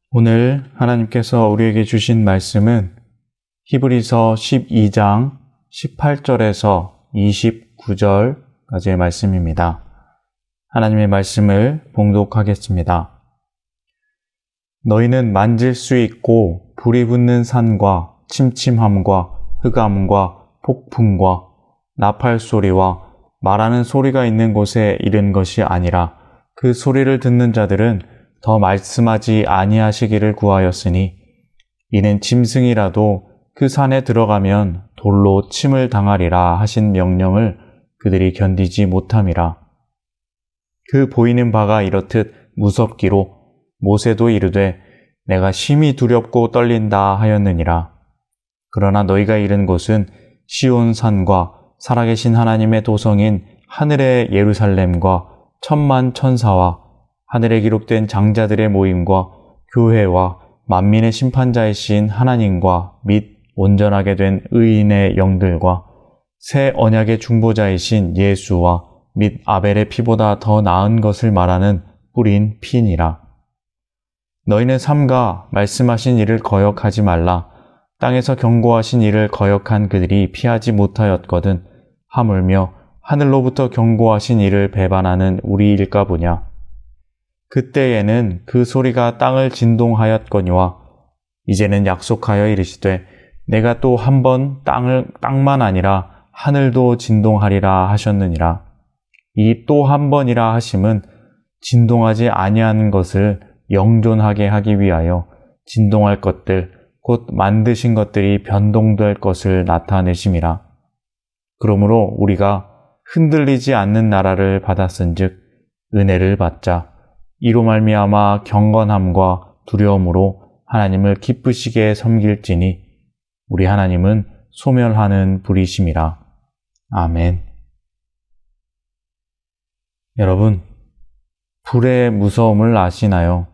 오늘 하나님께서 우리에게 주신 말씀은 히브리서 12장 18절에서 29절까지의 말씀입니다. 하나님의 말씀을 봉독하겠습니다. 너희는 만질 수 있고 불이 붙는 산과 침침함과 흑암과 폭풍과 나팔 소리와 말하는 소리가 있는 곳에 이른 것이 아니라 그 소리를 듣는 자들은 더 말씀하지 아니하시기를 구하였으니 이는 짐승이라도 그 산에 들어가면 돌로 침을 당하리라 하신 명령을 그들이 견디지 못함이라. 그 보이는 바가 이렇듯 무섭기로 모세도 이르되 내가 심히 두렵고 떨린다 하였느니라. 그러나 너희가 이른 곳은 시온 산과 살아계신 하나님의 도성인 하늘의 예루살렘과 천만 천사와 하늘에 기록된 장자들의 모임과 교회와 만민의 심판자이신 하나님과 및 온전하게 된 의인의 영들과 새 언약의 중보자이신 예수와 및 아벨의 피보다 더 나은 것을 말하는 뿌린 피니라. 너희는 삼가 말씀하신 일을 거역하지 말라. 땅에서 경고하신 일을 거역한 그들이 피하지 못하였거든 하물며 하늘로부터 경고하신 일을 배반하는 우리일까 보냐. 그때에는 그 소리가 땅을 진동하였거니와 이제는 약속하여 이르시되 내가 또 한 번 땅만 아니라 하늘도 진동하리라 하셨느니라. 이 또 한 번이라 하심은 진동하지 아니하는 것을 영존하게 하기 위하여 진동할 것들 곧 만드신 것들이 변동될 것을 나타내심이라. 그러므로 우리가 흔들리지 않는 나라를 받았은즉 은혜를 받자. 이로 말미암아 경건함과 두려움으로 하나님을 기쁘시게 섬길지니 우리 하나님은 소멸하는 불이심이라. 아멘. 여러분, 불의 무서움을 아시나요?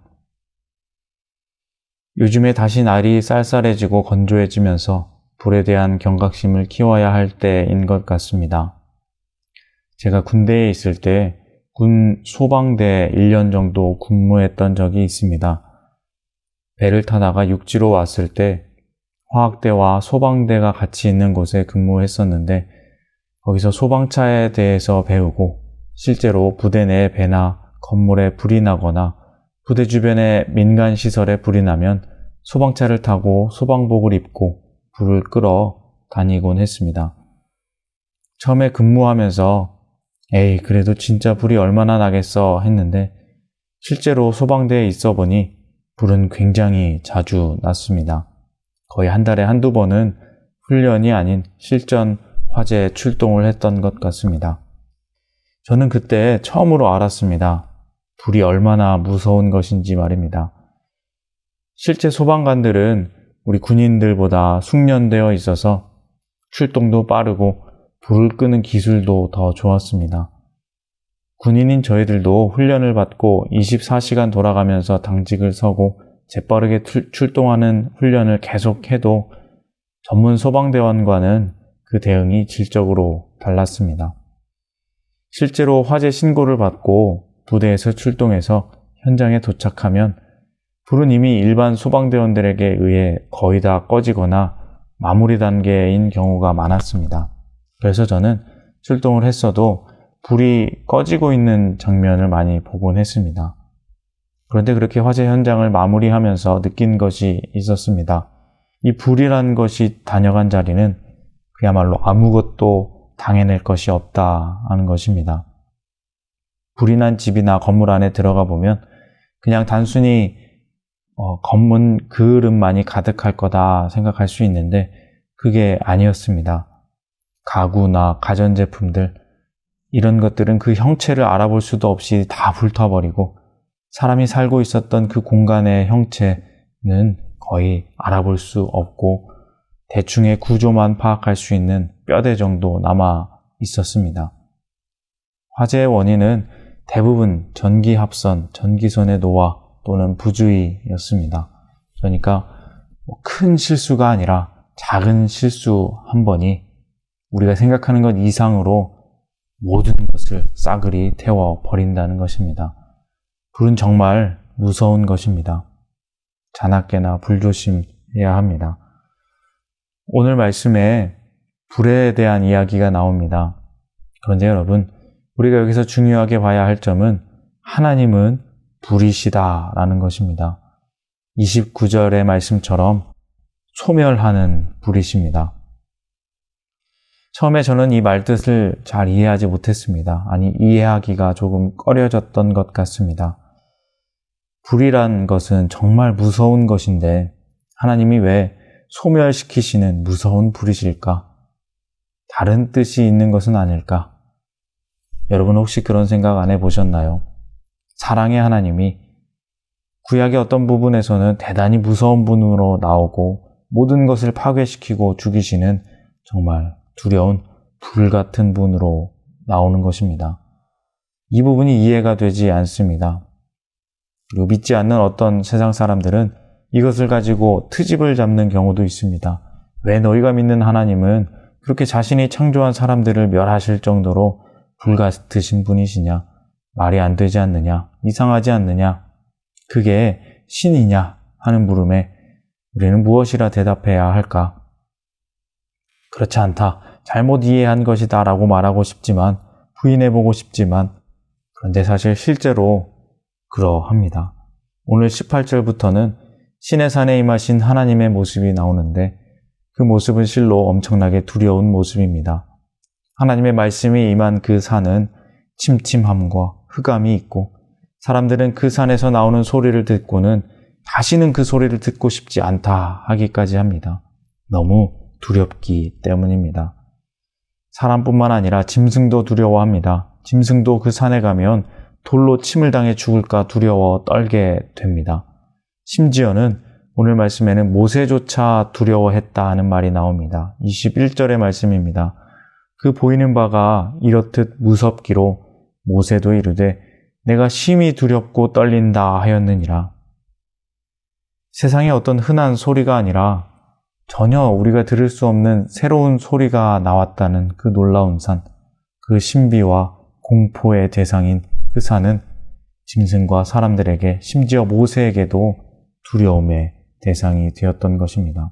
요즘에 다시 날이 쌀쌀해지고 건조해지면서 불에 대한 경각심을 키워야 할 때인 것 같습니다. 제가 군대에 있을 때 군 소방대 1년 정도 근무했던 적이 있습니다. 배를 타다가 육지로 왔을 때 화학대와 소방대가 같이 있는 곳에 근무했었는데 거기서 소방차에 대해서 배우고 실제로 부대 내 배나 건물에 불이 나거나 부대 주변의 민간 시설에 불이 나면 소방차를 타고 소방복을 입고 불을 끌어 다니곤 했습니다. 처음에 근무하면서 에이 그래도 진짜 불이 얼마나 나겠어 했는데 실제로 소방대에 있어 보니 불은 굉장히 자주 났습니다. 거의 한 달에 한두 번은 훈련이 아닌 실전 화재 출동을 했던 것 같습니다. 저는 그때 처음으로 알았습니다. 불이 얼마나 무서운 것인지 말입니다. 실제 소방관들은 우리 군인들보다 숙련되어 있어서 출동도 빠르고 불을 끄는 기술도 더 좋았습니다. 군인인 저희들도 훈련을 받고 24시간 돌아가면서 당직을 서고 재빠르게 출동하는 훈련을 계속해도 전문 소방대원과는 그 대응이 질적으로 달랐습니다. 실제로 화재 신고를 받고 부대에서 출동해서 현장에 도착하면 불은 이미 일반 소방대원들에게 의해 거의 다 꺼지거나 마무리 단계인 경우가 많았습니다. 그래서 저는 출동을 했어도 불이 꺼지고 있는 장면을 많이 보곤 했습니다. 그런데 그렇게 화재 현장을 마무리하면서 느낀 것이 있었습니다. 이 불이란 것이 다녀간 자리는 그야말로 아무것도 당해낼 것이 없다 하는 것입니다. 불이 난 집이나 건물 안에 들어가 보면 그냥 단순히 검은 그을음만이 가득할 거다 생각할 수 있는데 그게 아니었습니다. 가구나 가전제품들 이런 것들은 그 형체를 알아볼 수도 없이 다 불타버리고 사람이 살고 있었던 그 공간의 형체는 거의 알아볼 수 없고 대충의 구조만 파악할 수 있는 뼈대 정도 남아 있었습니다. 화재의 원인은 대부분 전기합선, 전기선의 노화 또는 부주의였습니다. 그러니까 큰 실수가 아니라 작은 실수 한 번이 우리가 생각하는 것 이상으로 모든 것을 싸그리 태워버린다는 것입니다. 불은 정말 무서운 것입니다. 자나깨나 불조심해야 합니다. 오늘 말씀에 불에 대한 이야기가 나옵니다. 그런데 여러분, 우리가 여기서 중요하게 봐야 할 점은 하나님은 불이시다라는 것입니다. 29절의 말씀처럼 소멸하는 불이십니다. 처음에 저는 이 말뜻을 잘 이해하지 못했습니다. 아니, 이해하기가 조금 꺼려졌던 것 같습니다. 불이란 것은 정말 무서운 것인데 하나님이 왜 소멸시키시는 무서운 불이실까? 다른 뜻이 있는 것은 아닐까? 여러분 혹시 그런 생각 안 해보셨나요? 사랑의 하나님이 구약의 어떤 부분에서는 대단히 무서운 분으로 나오고 모든 것을 파괴시키고 죽이시는 정말 두려운 불 같은 분으로 나오는 것입니다. 이 부분이 이해가 되지 않습니다. 그리고 믿지 않는 어떤 세상 사람들은 이것을 가지고 트집을 잡는 경우도 있습니다. 왜 너희가 믿는 하나님은 그렇게 자신이 창조한 사람들을 멸하실 정도로 불 같으신 분이시냐? 말이 안 되지 않느냐? 이상하지 않느냐? 그게 신이냐? 하는 물음에 우리는 무엇이라 대답해야 할까? 그렇지 않다. 잘못 이해한 것이다 라고 말하고 싶지만, 부인해보고 싶지만, 그런데 사실 실제로 그러합니다. 오늘 18절부터는 신의 산에 임하신 하나님의 모습이 나오는데 그 모습은 실로 엄청나게 두려운 모습입니다. 하나님의 말씀이 임한 그 산은 침침함과 흑암이 있고 사람들은 그 산에서 나오는 소리를 듣고는 다시는 그 소리를 듣고 싶지 않다 하기까지 합니다. 너무 두렵기 때문입니다. 사람뿐만 아니라 짐승도 두려워합니다. 짐승도 그 산에 가면 돌로 침을 당해 죽을까 두려워 떨게 됩니다. 심지어는 오늘 말씀에는 모세조차 두려워했다 하는 말이 나옵니다. 21절의 말씀입니다. 그 보이는 바가 이렇듯 무섭기로 모세도 이르되 내가 심히 두렵고 떨린다 하였느니라. 세상에 어떤 흔한 소리가 아니라 전혀 우리가 들을 수 없는 새로운 소리가 나왔다는 그 놀라운 산, 그 신비와 공포의 대상인 그 산은 짐승과 사람들에게, 심지어 모세에게도 두려움의 대상이 되었던 것입니다.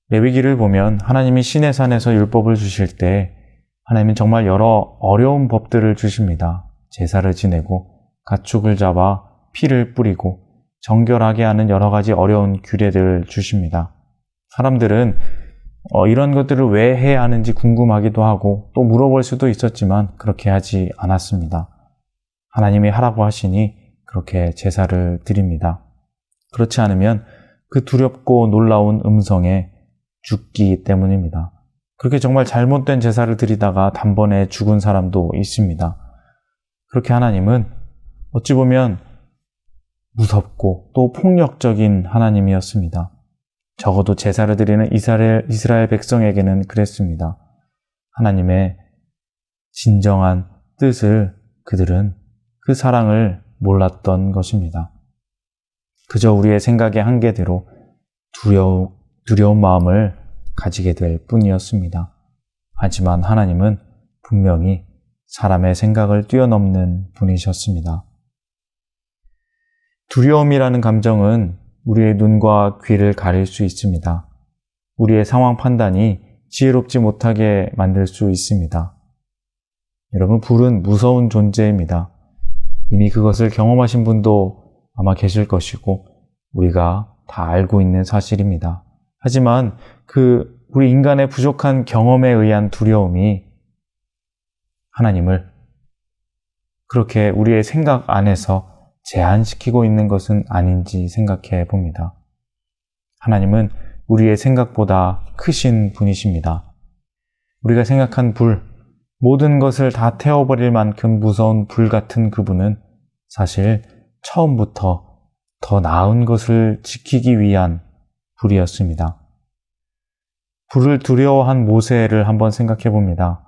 레위기를 보면 하나님이 시내 산에서 율법을 주실 때 하나님은 정말 여러 어려운 법들을 주십니다. 제사를 지내고 가축을 잡아 피를 뿌리고 정결하게 하는 여러 가지 어려운 규례들을 주십니다. 사람들은 이런 것들을 왜 해야 하는지 궁금하기도 하고 또 물어볼 수도 있었지만 그렇게 하지 않았습니다. 하나님이 하라고 하시니 그렇게 제사를 드립니다. 그렇지 않으면 그 두렵고 놀라운 음성에 죽기 때문입니다. 그렇게 정말 잘못된 제사를 드리다가 단번에 죽은 사람도 있습니다. 그렇게 하나님은 어찌 보면 무섭고 또 폭력적인 하나님이었습니다. 적어도 제사를 드리는 이스라엘 백성에게는 그랬습니다. 하나님의 진정한 뜻을 그들은 그 사랑을 몰랐던 것입니다. 그저 우리의 생각의 한계대로 두려운 마음을 가지게 될 뿐이었습니다. 하지만 하나님은 분명히 사람의 생각을 뛰어넘는 분이셨습니다. 두려움이라는 감정은 우리의 눈과 귀를 가릴 수 있습니다. 우리의 상황 판단이 지혜롭지 못하게 만들 수 있습니다. 여러분, 불은 무서운 존재입니다. 이미 그것을 경험하신 분도 아마 계실 것이고 우리가 다 알고 있는 사실입니다. 하지만 우리 인간의 부족한 경험에 의한 두려움이 하나님을 그렇게 우리의 생각 안에서 제한시키고 있는 것은 아닌지 생각해 봅니다. 하나님은 우리의 생각보다 크신 분이십니다. 우리가 생각한 불, 모든 것을 다 태워버릴 만큼 무서운 불 같은 그분은 사실 처음부터 더 나은 것을 지키기 위한 불이었습니다. 불을 두려워한 모세를 한번 생각해 봅니다.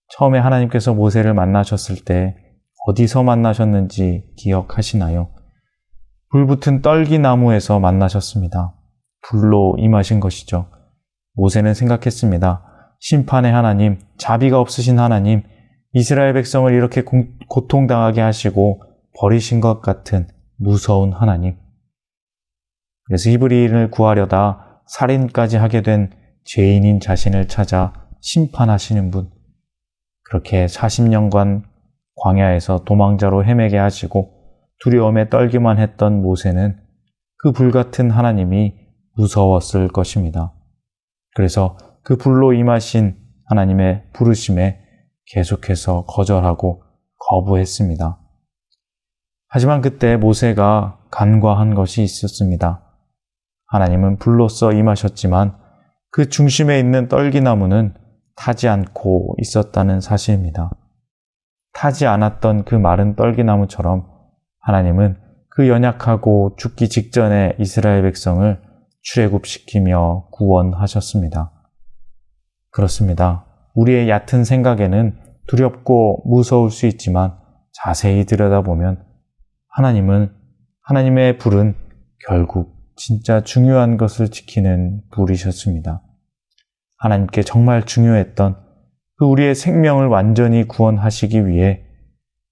처음에 하나님께서 모세를 만나셨을 때 어디서 만나셨는지 기억하시나요? 불붙은 떨기나무에서 만나셨습니다. 불로 임하신 것이죠. 모세는 생각했습니다. 심판의 하나님, 자비가 없으신 하나님, 이스라엘 백성을 이렇게 고통당하게 하시고 버리신 것 같은 무서운 하나님. 그래서 히브리인을 구하려다 살인까지 하게 된 죄인인 자신을 찾아 심판하시는 분, 그렇게 40년간 광야에서 도망자로 헤매게 하시고 두려움에 떨기만 했던 모세는 그 불같은 하나님이 무서웠을 것입니다. 그래서 그 불로 임하신 하나님의 부르심에 계속해서 거절하고 거부했습니다. 하지만 그때 모세가 간과한 것이 있었습니다. 하나님은 불로써 임하셨지만 그 중심에 있는 떨기나무는 타지 않고 있었다는 사실입니다. 타지 않았던 그 마른 떨기나무처럼 하나님은 그 연약하고 죽기 직전에 이스라엘 백성을 출애굽시키며 구원하셨습니다. 그렇습니다. 우리의 얕은 생각에는 두렵고 무서울 수 있지만 자세히 들여다보면 하나님의 불은 결국 진짜 중요한 것을 지키는 불이셨습니다. 하나님께 정말 중요했던 그 우리의 생명을 완전히 구원하시기 위해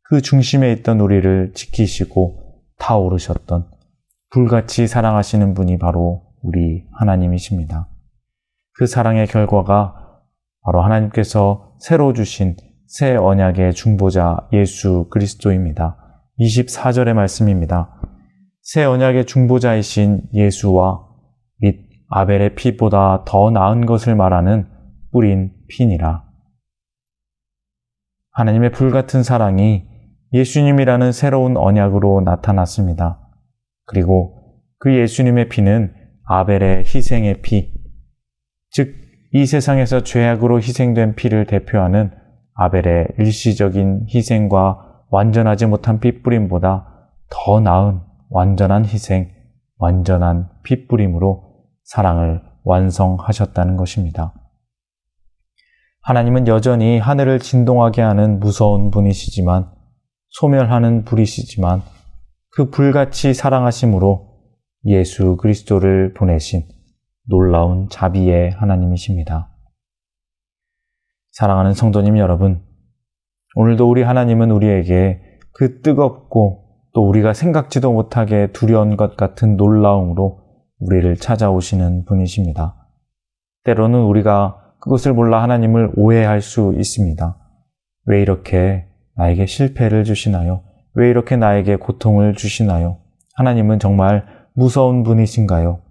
그 중심에 있던 우리를 지키시고 타오르셨던 불같이 사랑하시는 분이 바로 우리 하나님이십니다. 그 사랑의 결과가 바로 하나님께서 새로 주신 새 언약의 중보자 예수 그리스도입니다. 24절의 말씀입니다. 새 언약의 중보자이신 예수와 및 아벨의 피보다 더 나은 것을 말하는 뿌린 피니라. 하나님의 불같은 사랑이 예수님이라는 새로운 언약으로 나타났습니다. 그리고 그 예수님의 피는 아벨의 희생의 피, 즉 이 세상에서 죄악으로 희생된 피를 대표하는 아벨의 일시적인 희생과 완전하지 못한 핏뿌림보다 더 나은 완전한 희생, 완전한 핏뿌림으로 사랑을 완성하셨다는 것입니다. 하나님은 여전히 하늘을 진동하게 하는 무서운 분이시지만, 소멸하는 불이시지만 그 불같이 사랑하심으로 예수 그리스도를 보내신 놀라운 자비의 하나님이십니다. 사랑하는 성도님 여러분, 오늘도 우리 하나님은 우리에게 그 뜨겁고 또 우리가 생각지도 못하게 두려운 것 같은 놀라움으로 우리를 찾아오시는 분이십니다. 때로는 우리가 그것을 몰라 하나님을 오해할 수 있습니다. 왜 이렇게 나에게 실패를 주시나요? 왜 이렇게 나에게 고통을 주시나요? 하나님은 정말 무서운 분이신가요?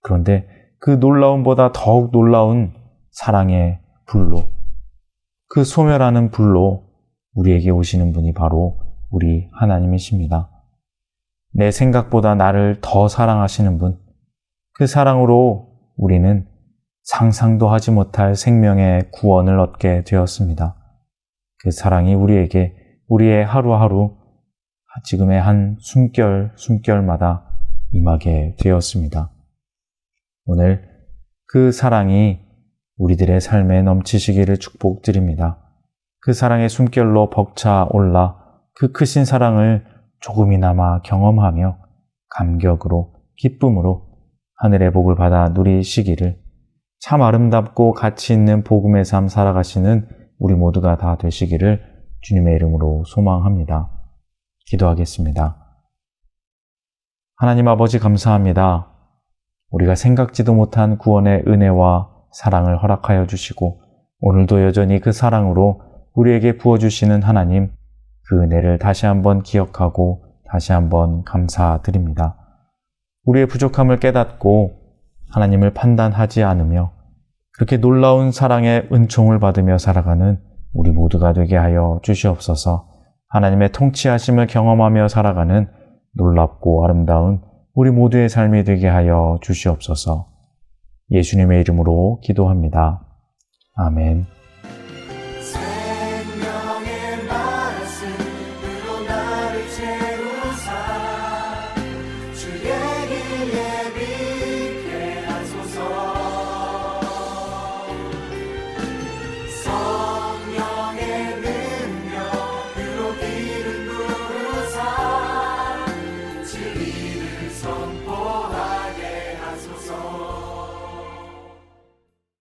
그런데 그 놀라움보다 더욱 놀라운 사랑의 불로, 그 소멸하는 불로 우리에게 오시는 분이 바로 우리 하나님이십니다. 내 생각보다 나를 더 사랑하시는 분, 그 사랑으로 우리는 상상도 하지 못할 생명의 구원을 얻게 되었습니다. 그 사랑이 우리에게 우리의 하루하루, 지금의 한 숨결마다 임하게 되었습니다. 오늘 그 사랑이 우리들의 삶에 넘치시기를 축복드립니다. 그 사랑의 숨결로 벅차 올라 그 크신 사랑을 조금이나마 경험하며 감격으로, 기쁨으로 하늘의 복을 받아 누리시기를, 참 아름답고 가치 있는 복음의 삶 살아가시는 우리 모두가 다 되시기를 주님의 이름으로 소망합니다. 기도하겠습니다. 하나님 아버지 감사합니다. 우리가 생각지도 못한 구원의 은혜와 사랑을 허락하여 주시고 오늘도 여전히 그 사랑으로 우리에게 부어주시는 하나님, 그 은혜를 다시 한번 기억하고 다시 한번 감사드립니다. 우리의 부족함을 깨닫고 하나님을 판단하지 않으며 그렇게 놀라운 사랑의 은총을 받으며 살아가는 우리 모두가 되게 하여 주시옵소서. 하나님의 통치하심을 경험하며 살아가는 놀랍고 아름다운 우리 모두의 삶이 되게 하여 주시옵소서. 예수님의 이름으로 기도합니다. 아멘. 생명의 말씀으로 나를 채우사 주의 길 예비케 하소서. 성령의 능력으로 기름 부으사 진리를 선포하소서.